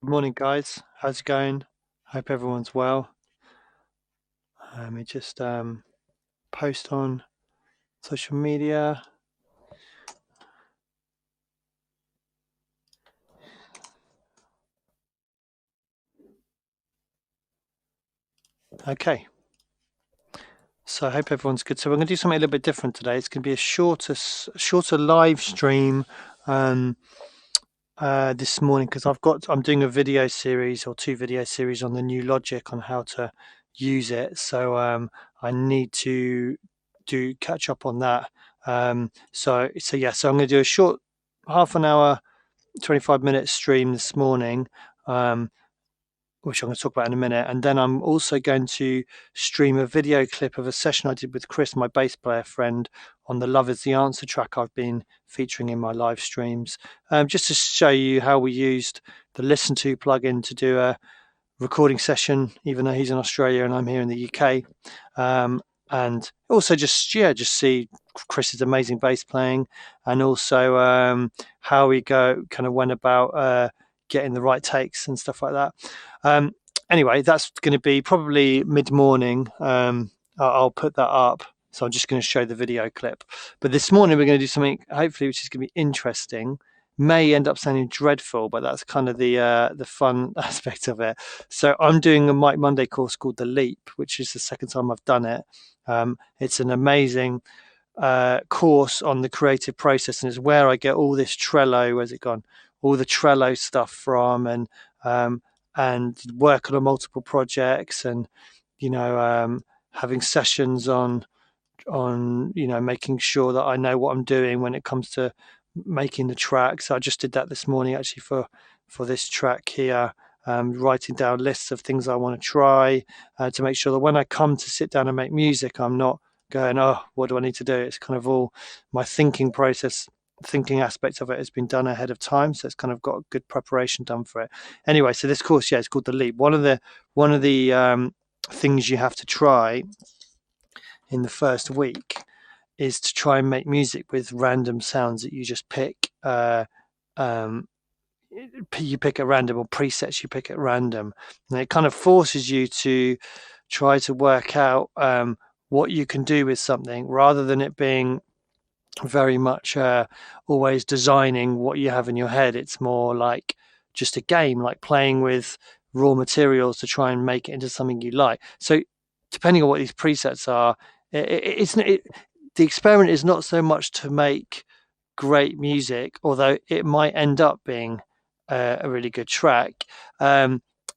Good morning, guys. How's it going? Hope everyone's well. Let me just post on social media. Okay. So I hope everyone's good. So we're going to do something a little bit different today. It's going to be a shorter live stream this morning because I'm doing a video series or 2 video series on the new Logic on how to use it. So I need to catch up on that. So I'm going to do a short half an hour, 25-minute stream this morning, which I'm going to talk about in a minute. And then I'm also going to stream a video clip of a session I did with Chris, my bass player friend, on the Love Is the Answer track I've been featuring in my live streams, just to show you how we used the Listen To plugin to do a recording session, even though he's in Australia and I'm here in the UK. And also just see Chris's amazing bass playing, and also how we went about getting the right takes and stuff like that. Anyway, that's going to be probably mid-morning. I'll put that up. So I'm just going to show the video clip. But this morning we're going to do something, hopefully, which is going to be interesting. May end up sounding dreadful, but that's kind of the fun aspect of it. So I'm doing a Mike Monday course called The Leap, which is the second time I've done it. It's an amazing course on the creative process, and it's where I get all this Trello, where's it gone? All the Trello stuff from, and work on multiple projects, and having sessions on making sure that I know what I'm doing when it comes to making the tracks. I just did that this morning actually for this track here. Writing down lists of things I want to try to make sure that when I come to sit down and make music, I'm not going, oh, what do I need to do? It's kind of all my thinking aspect of it has been done ahead of time, so it's kind of got a good preparation done for it. Anyway, so this course, it's called The Leap. One of the things you have to try in the first week is to try and make music with random sounds that you just pick. You pick at random, or presets you pick at random, and it kind of forces you to try to work out what you can do with something, rather than it being very much always designing what you have in your head. It's more like just a game, like playing with raw materials to try and make it into something you like. So depending on what these presets are, the experiment is not so much to make great music, although it might end up being a really good track.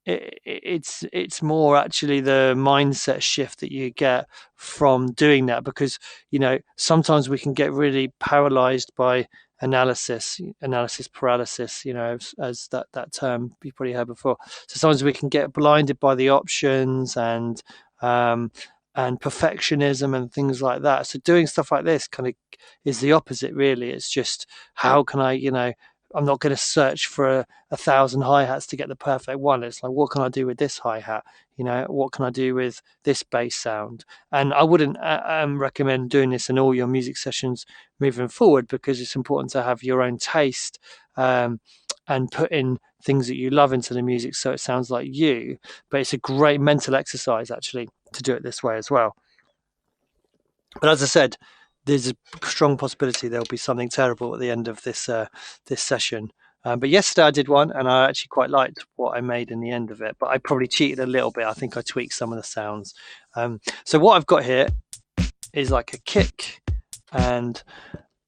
It's more actually the mindset shift that you get from doing that, because sometimes we can get really paralyzed by analysis paralysis, as that term you probably heard before. So sometimes we can get blinded by the options and perfectionism and things like that. So doing stuff like this kind of is the opposite, really. It's just, how can I, I'm not going to search for 1,000 hi-hats to get the perfect one. It's like, what can I do with this hi-hat? What can I do with this bass sound? And I wouldn't recommend doing this in all your music sessions moving forward, because it's important to have your own taste and put in things that you love into the music so it sounds like you. But it's a great mental exercise, actually, to do it this way as well. But as I said, there's a strong possibility there'll be something terrible at the end of this session. But yesterday I did one, and I actually quite liked what I made in the end of it. But I probably cheated a little bit. I think I tweaked some of the sounds. So what I've got here is like a kick and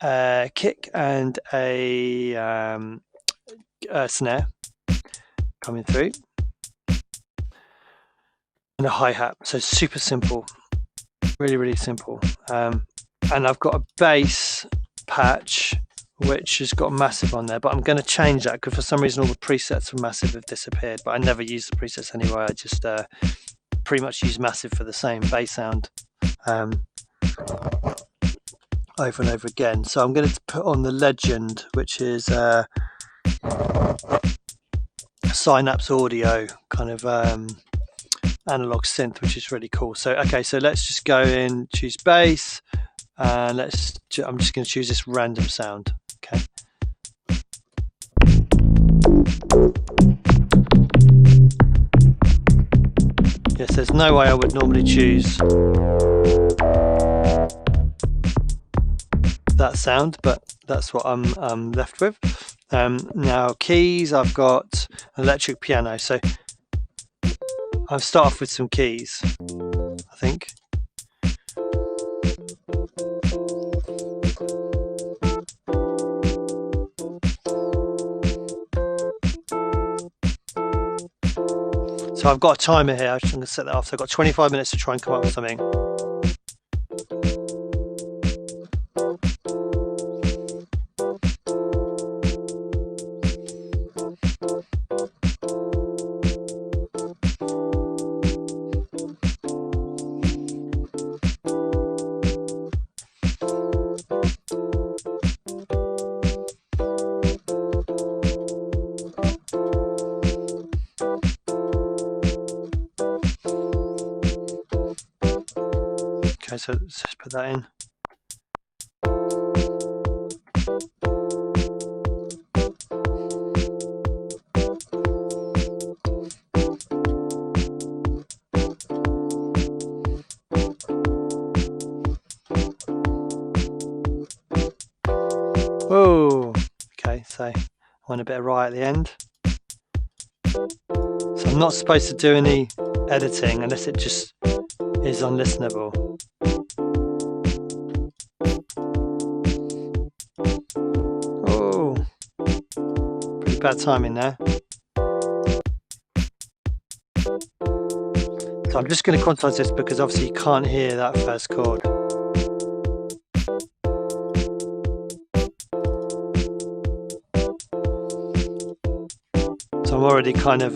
a snare coming through, and a hi-hat. So super simple, really, really simple. And I've got a bass patch which has got massive on there, but I'm going to change that because for some reason all the presets for massive have disappeared. But I never use the presets anyway. I just pretty much use massive for the same bass sound over and over again. So I'm going to put on the Legend, which is Synapse Audio kind of analog synth, which is really cool. So okay, so let's just go in, choose bass, and I'm just going to choose this random sound. Okay. Yes, there's no way I would normally choose that sound, but that's what I'm left with. Now keys, I've got an electric piano, so I'll start off with some keys, I think. So I've got a timer here, I'm just going to set that off. So I've got 25 minutes to try and come up with something. Okay, so let's just put that in. Oh, okay, so I want a bit of right at the end. So I'm not supposed to do any editing unless it just is unlistenable. Oh, pretty bad timing there. So I'm just going to quantize this because obviously you can't hear that first chord. So I'm already kind of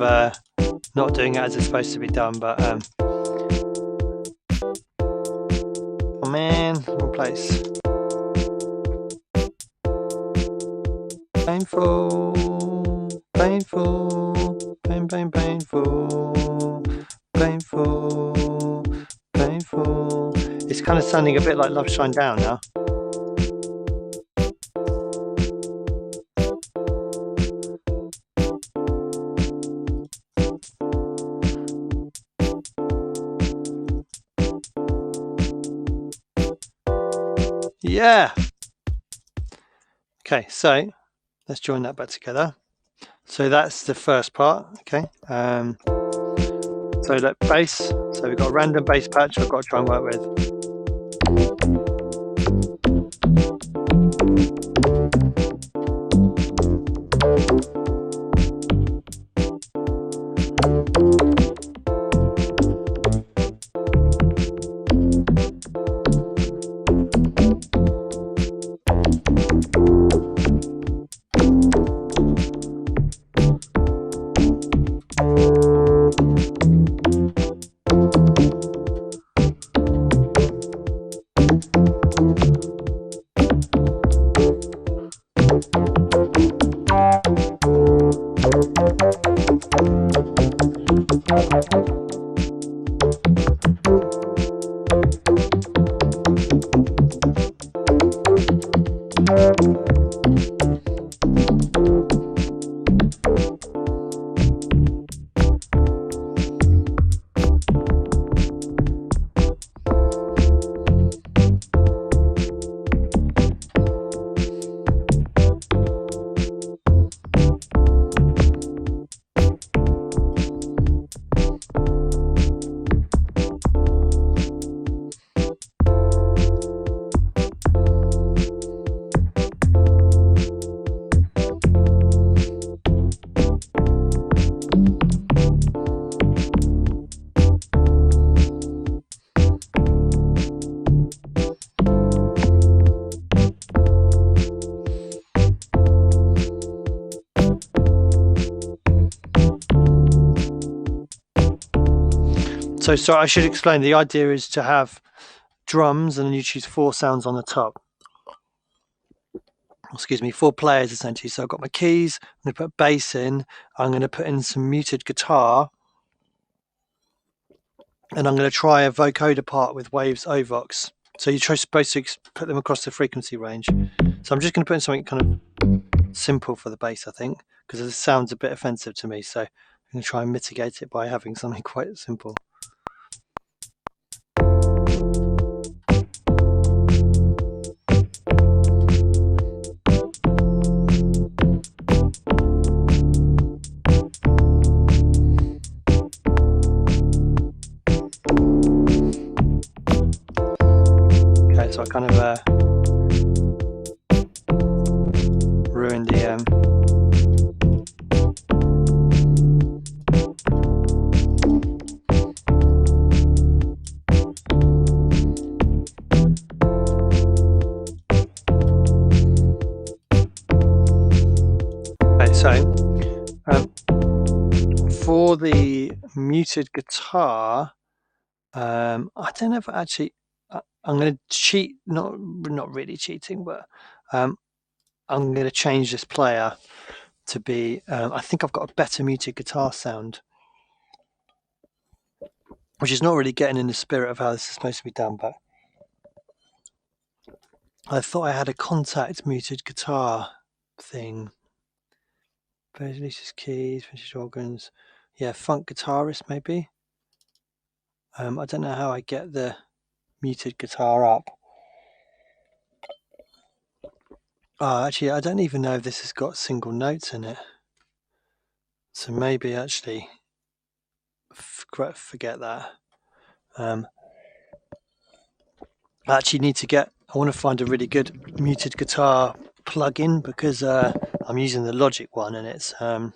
not doing it as it's supposed to be done, but oh man, wrong place. Painful, painful, painful, painful, painful. It's kind of sounding a bit like Love Shine Down now. Yeah. Okay, so let's join that back together. So that's the first part. Okay. So like bass. So we've got a random bass patch I've got to try and work with. So I should explain, the idea is to have drums and then you choose 4 sounds on the top. Excuse me, 4 players essentially. So I've got my keys, I'm going to put bass in, I'm going to put in some muted guitar, and I'm going to try a vocoder part with Waves Ovox. So you're supposed to put them across the frequency range. So I'm just going to put in something kind of simple for the bass, I think, because it sounds a bit offensive to me. So I'm going to try and mitigate it by having something quite simple. Okay, so I kind of ruined the for the muted guitar, I don't know if actually I'm going to cheat, not really cheating, but I'm going to change this player to be, I think I've got a better muted guitar sound, which is not really getting in the spirit of how this is supposed to be done, but I thought I had a Kontakt muted guitar thing. Releases keys, vintage organs. Yeah, funk guitarist maybe. I don't know how I get the muted guitar up. Actually, I don't even know if this has got single notes in it. So maybe actually forget that. I actually need to I want to find a really good muted guitar plugin because I'm using the Logic one and it's well,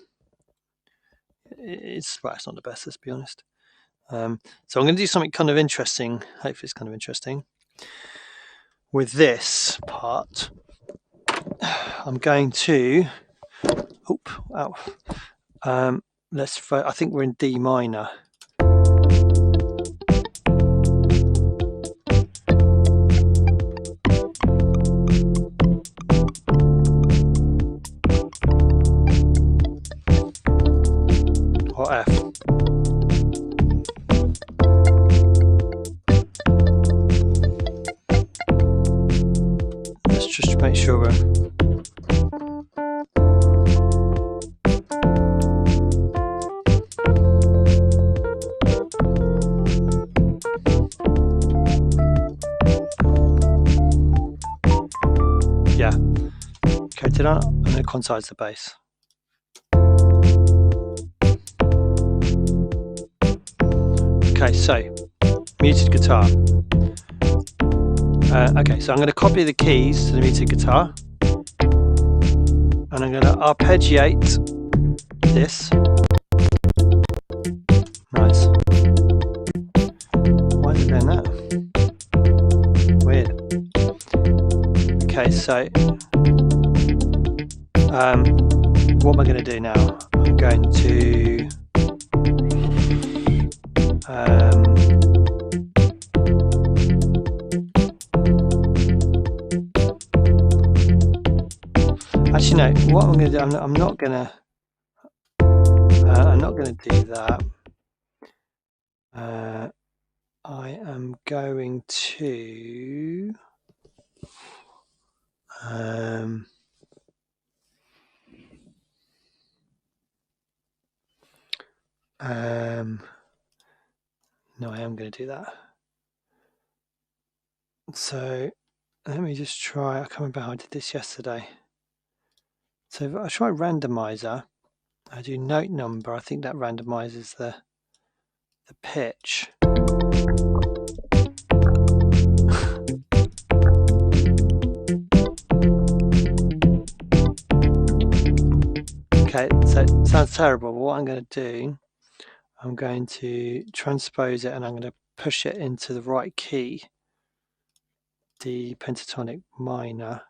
it's not the best, let's be honest. So I'm going to do something kind of interesting. Hopefully it's kind of interesting. With this part, I'm going to, I think we're in D minor. Or F. Let's just make sure we're... Yeah. Okay, I'm going to quantize the bass. Okay, so muted guitar. Okay, so I'm going to copy the keys to the muted guitar, and I'm going to arpeggiate this. Nice. Why is it doing that? Weird. Okay, so what am I going to do now? I'm going to actually no, what I'm going to do, I'm not going to do that. I am going to no, I am going to do that. So let me just try. I can't remember how I did this yesterday. So if I try randomizer, I do note number. I think that randomizes the pitch. Okay, so it sounds terrible, but what I'm going to do, I'm going to transpose it and I'm going to push it into the right key, the pentatonic minor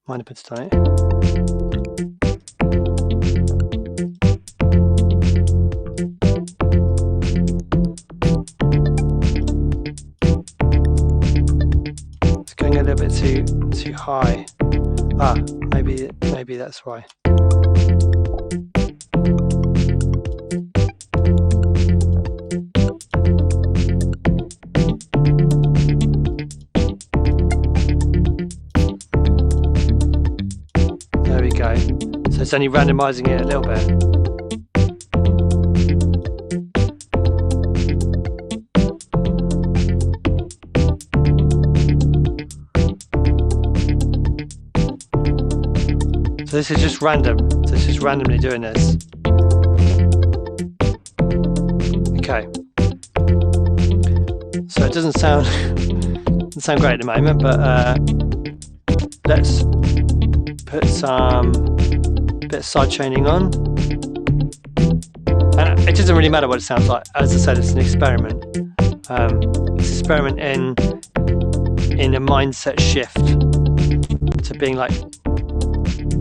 pentatonic. It's going a little bit too high. Maybe that's why. There we go. So it's only randomizing it a little bit. So this is just random. So it's just randomly doing this. Okay. So it doesn't Doesn't sound great at the moment, but let's put some bit of side chaining on. And it doesn't really matter what it sounds like. As I said, it's an experiment. It's an experiment in a mindset shift to being like,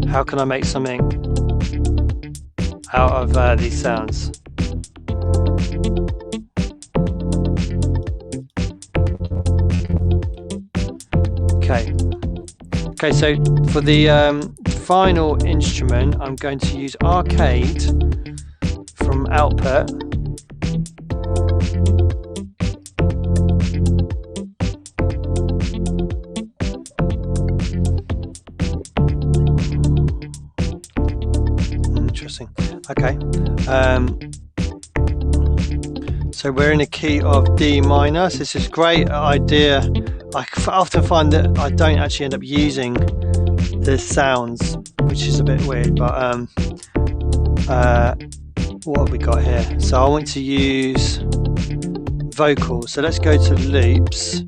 how can I make something out of these sounds? Okay, so for the final instrument, I'm going to use Arcade from Output. Interesting. Okay. So we're in a key of D minor. So this is a great idea. I often find that I don't actually end up using the sounds, which is a bit weird, but what have we got here? So I want to use vocals. So let's go to loops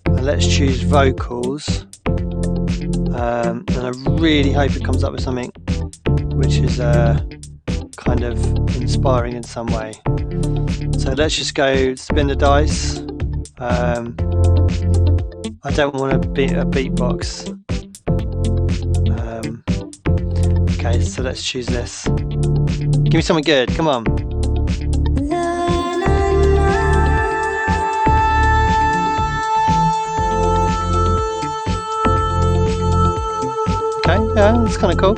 and let's choose vocals. And I really hope it comes up with something which is kind of inspiring in some way. So let's just go spin the dice. I don't want to beat a beatbox. Okay, so let's choose this. Give me something good, come on. Okay, yeah, that's kind of cool.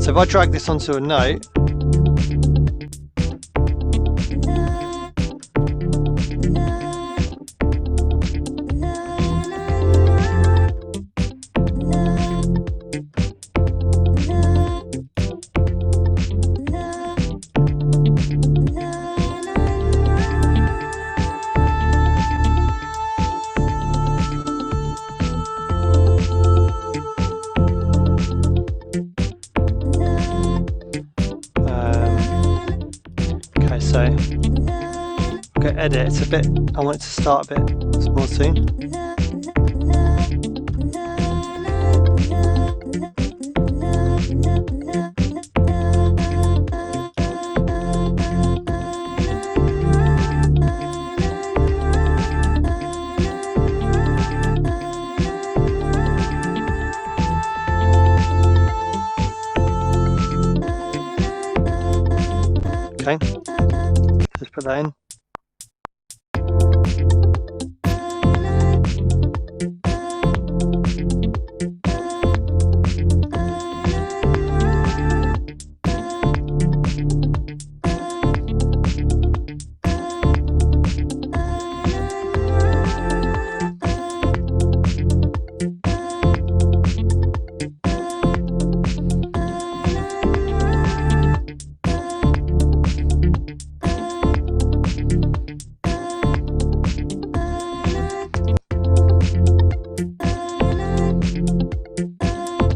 So if I drag this onto a note, so go edit. It's a bit, I want it to start a bit more soon. Okay. Let's put that in.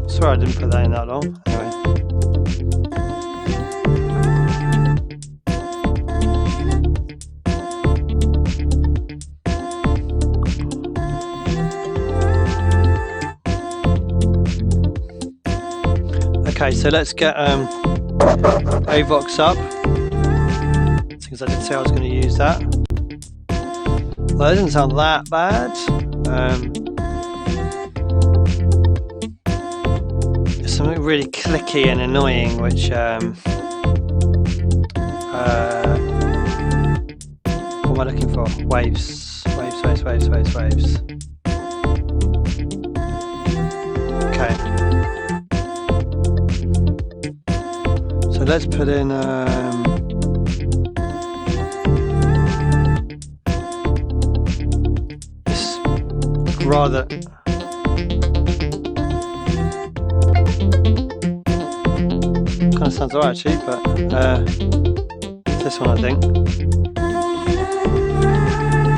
Sorry, I didn't put that in that long. Anyway. Okay, so let's get Avox up, because I did say I was going to use that. Well, it doesn't sound that bad. Something really clicky and annoying, which what am I looking for? Waves. Okay, so let's put in this rather kind of sounds alright actually, but this one I think.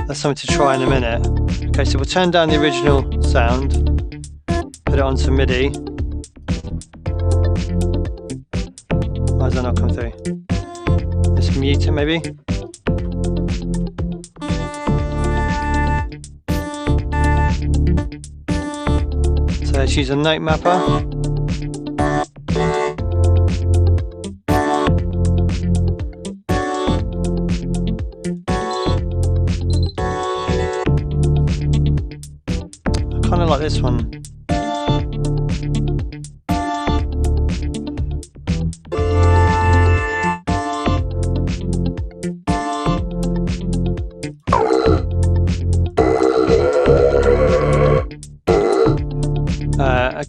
That's something to try in a minute. Okay, so we'll turn down the original sound, put it onto MIDI. Why does that not come through? Let's mute it maybe. let's use a note mapper. I kind of like this one.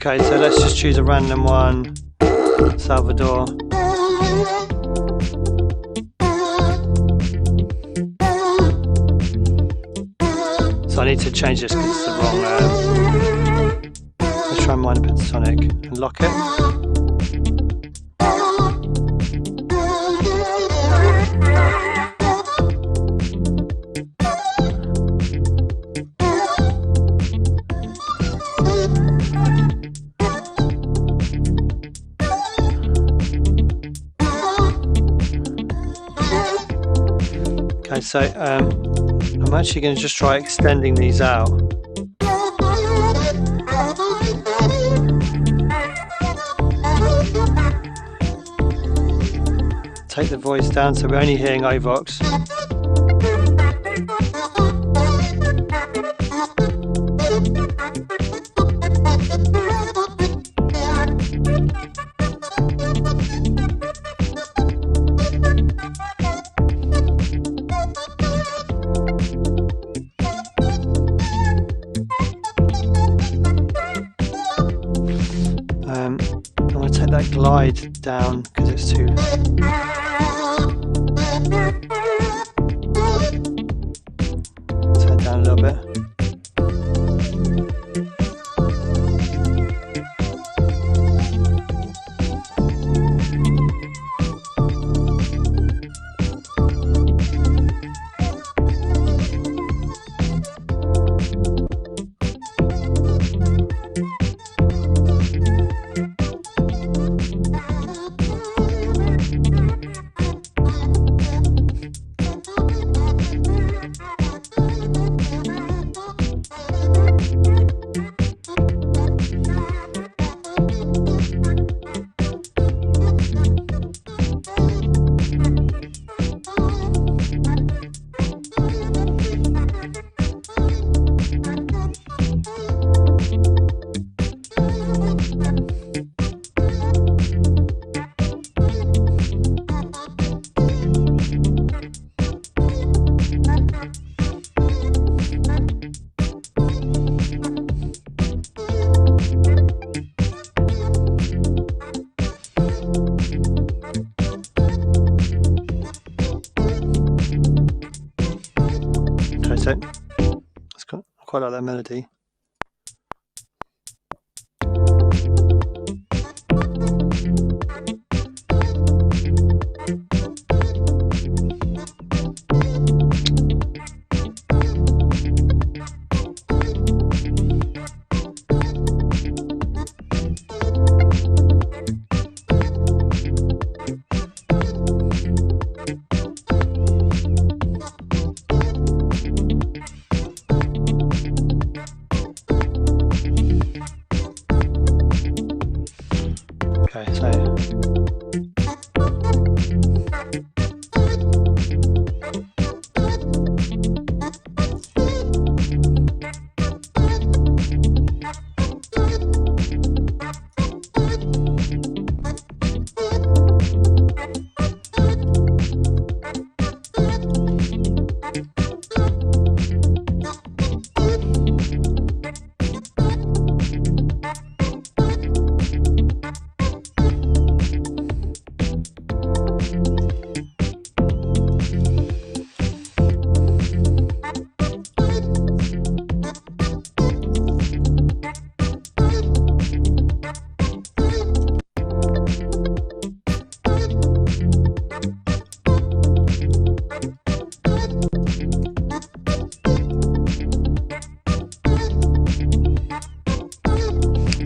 Okay, so let's just choose a random one. Salvador. So I need to change this because it's the wrong. Let's try minor pentatonic and lock it. Okay, so I'm actually going to just try extending these out. Take the voice down so we're only hearing Ovox. I'm going to take that glide down because it's too... Turn it down a little bit. So I quite like that melody. Okay,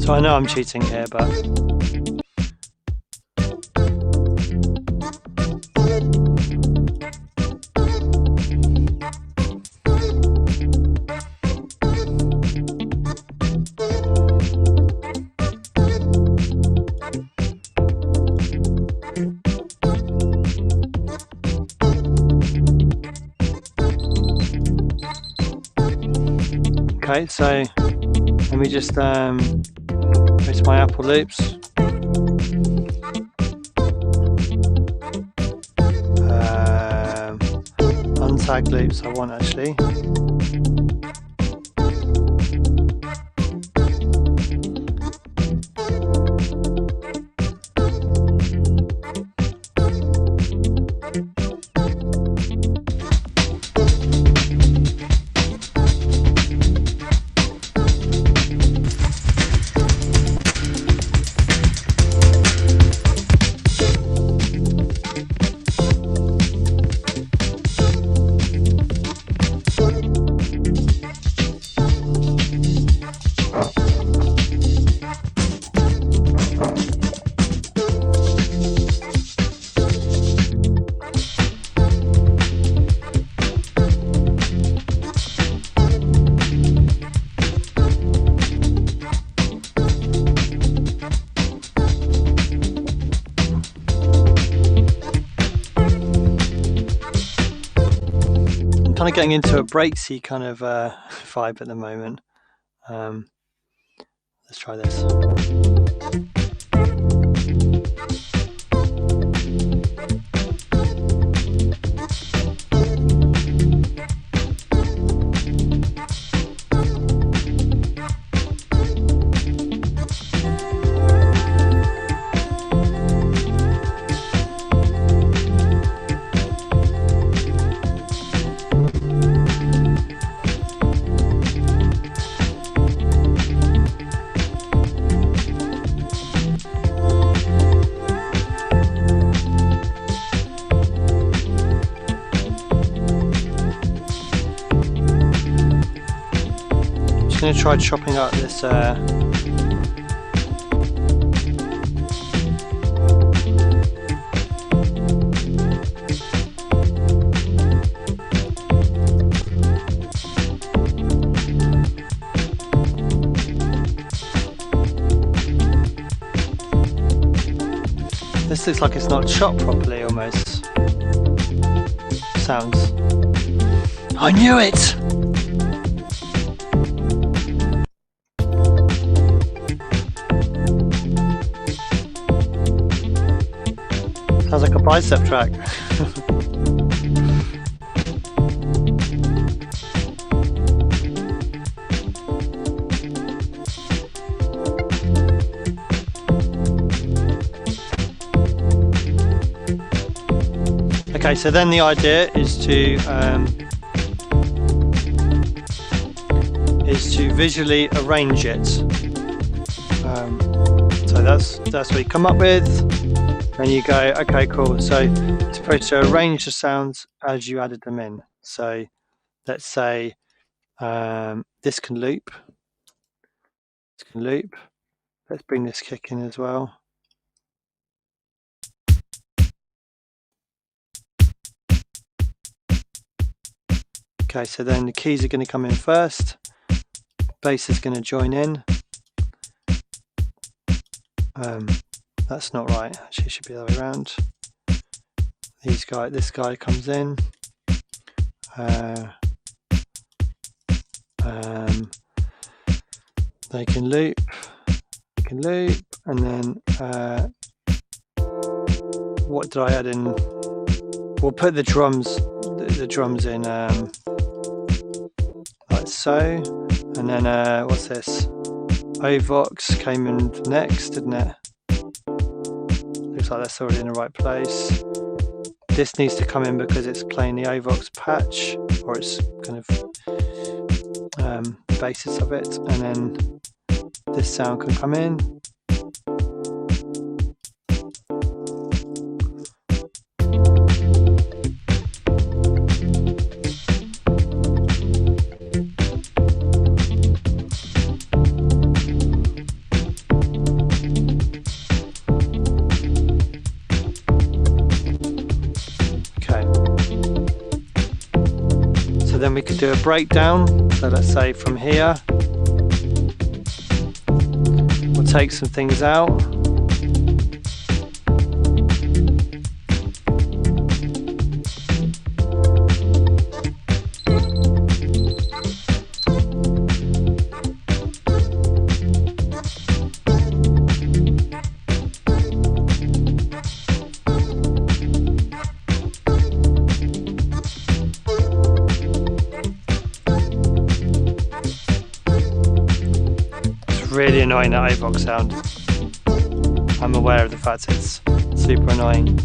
so I know I'm cheating here, but Okay, so let me just go to my Apple loops. Untag loops I want actually. Kind of getting into a breaksy kind of vibe at the moment. Let's try this. I'm going to try chopping up this this looks like it's not chopped properly almost. Sounds. I knew it! Sounds like a bicep track. Okay, so then the idea is to visually arrange it. So that's what you come up with. And you go, okay, cool. So it's supposed to arrange the sounds as you added them in. So let's say this can loop. This can loop. Let's bring this kick in as well. Okay, so then the keys are going to come in first. Bass is going to join in. That's not right. Actually, it should be the other way around. This guy comes in. They can loop. And then what did I add in? We'll put the drums in like so, and then what's this? Ovox came in next, didn't it? Looks like that's already in the right place. This needs to come in because it's playing the Ovox patch, or it's kind of the basis of it, and then this sound can come in. Then we could do a breakdown. So let's say from here, we'll take some things out. really annoying, that AVOX sound. I'm aware of the fact it's super annoying.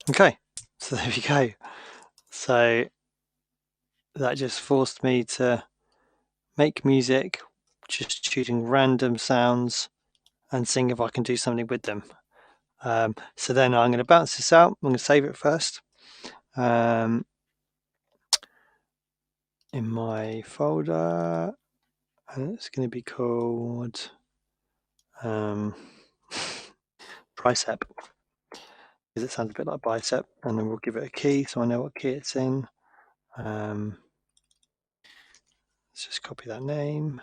Okay, so there we go. So that just forced me to make music, just choosing random sounds and seeing if I can do something with them. So then I'm going to bounce this out. I'm going to save it first in my folder, and it's going to be called Tricep, because it sounds a bit like bicep, and then we'll give it a key so I know what key it's in. Let's just copy that name.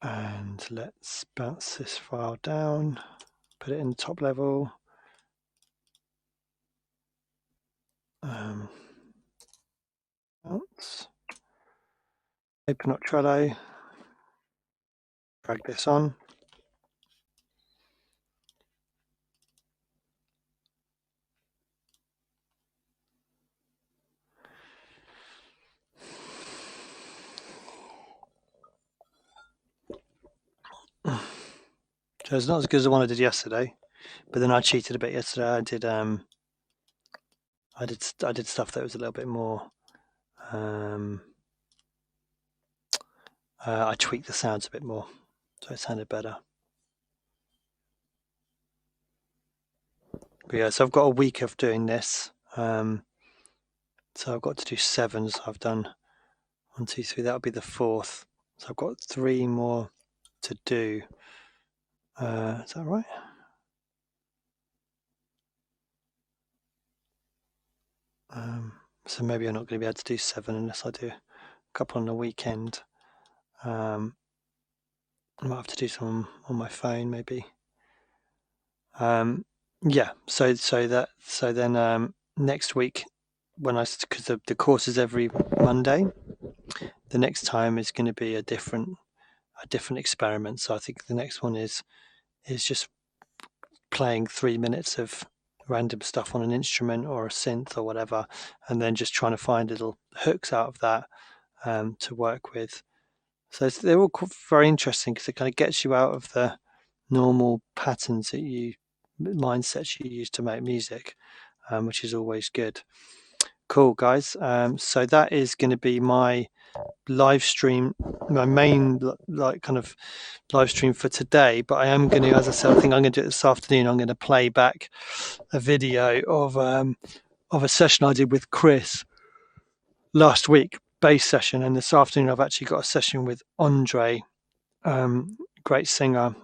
And let's bounce this file down, put it in the top level. Bounce. Open up Trello, drag this on. So it's not as good as the one I did yesterday, but then I cheated a bit yesterday. I did stuff that was a little bit more. I tweaked the sounds a bit more, so it sounded better. But yeah, so I've got a week of doing this. So I've got to do 7. So I've done 1, 2, 3. That'll be the 4th. So I've got 3 more to do. Is that right? So maybe I'm not going to be able to do 7 unless I do a couple on the weekend. I might have to do some on my phone, maybe. Yeah. So then next week, because the course is every Monday, the next time is going to be a different experiment. So I think the next one is just playing 3 minutes of random stuff on an instrument or a synth or whatever, and then just trying to find little hooks out of that to work with. So they're all very interesting because it kind of gets you out of the normal patterns mindsets you use to make music, which is always good. Cool, guys. So that is going to be my live stream, my main kind of live stream for today. But I am going to, as I said, I think I'm going to do it this afternoon. I'm going to play back a video of a session I did with Chris last week, bass session, and this afternoon I've actually got a session with Andre, great singer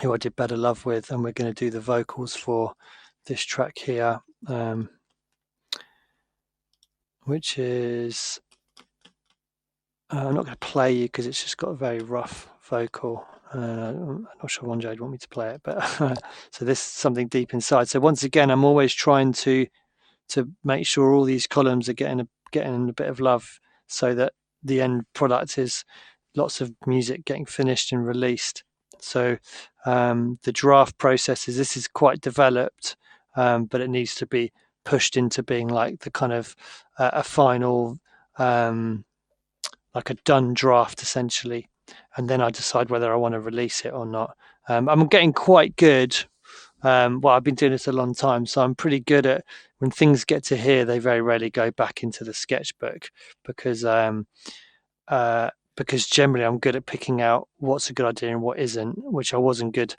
who I did Better Love with, and we're going to do the vocals for this track here, which is I'm not going to play you because it's just got a very rough vocal. I'm not sure Andre would want me to play it, but so this is something deep inside. So once again, I'm always trying to make sure all these columns are getting a bit of love, so that the end product is lots of music getting finished and released. So the draft process this is quite developed, but it needs to be pushed into being like the kind of a final, like a done draft essentially, and then I decide whether I want to release it or not. I'm getting quite good. Well, I've been doing this a long time, so I'm pretty good at when things get to here, they very rarely go back into the sketchbook because generally I'm good at picking out what's a good idea and what isn't, which I wasn't good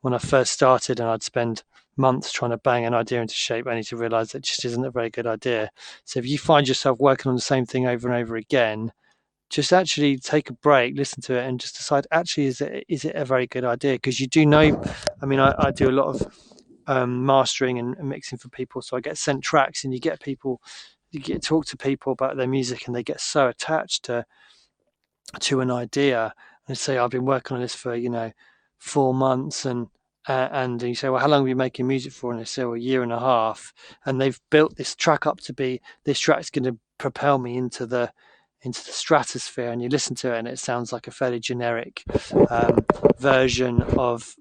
when I first started, and I'd spend months trying to bang an idea into shape only to realize it just isn't a very good idea. So if you find yourself working on the same thing over and over again, just actually take a break, listen to it, and just decide, actually, is it a very good idea? Because you do know, I mean, I do a lot of mastering and mixing for people, so I get sent tracks, and you get to talk to people about their music, and they get so attached to an idea, and say, I've been working on this for 4 months, and you say, well, how long have you been making music for? And they say, well, a year and a half, and they've built this track up to be, this track's going to propel me into the stratosphere, and you listen to it and it sounds like a fairly generic version of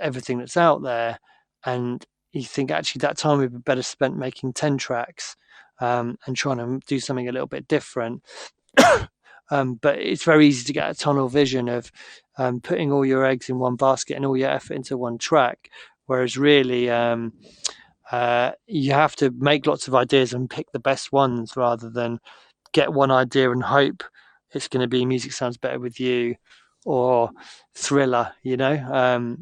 everything that's out there, and you think, actually, that time would be better spent making 10 tracks and trying to do something a little bit different. But it's very easy to get a tunnel vision of putting all your eggs in one basket and all your effort into one track, whereas really you have to make lots of ideas and pick the best ones, rather than get one idea and hope it's going to be Music Sounds Better With You or Thriller. Those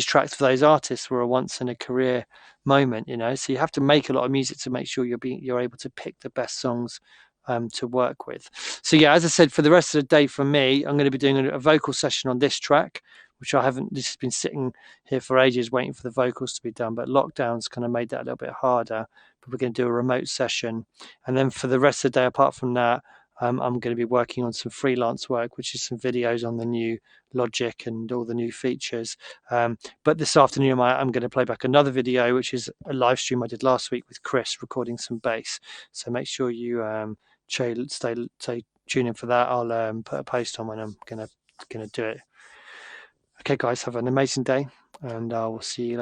tracks for those artists were a once in a career moment. So you have to make a lot of music to make sure you're able to pick the best songs to work with. So yeah, as I said, for the rest of the day from me, I'm going to be doing a vocal session on this track, which I haven't. This has been sitting here for ages waiting for the vocals to be done, but lockdown's kind of made that a little bit harder. But we're going to do a remote session, and then for the rest of the day, apart from that, I'm going to be working on some freelance work, which is some videos on the new Logic and all the new features. But this afternoon, I'm going to play back another video, which is a live stream I did last week with Chris, recording some bass. So make sure you stay tuned in for that. I'll put a post on when I'm gonna do it. Okay, guys, have an amazing day, and I will see you later.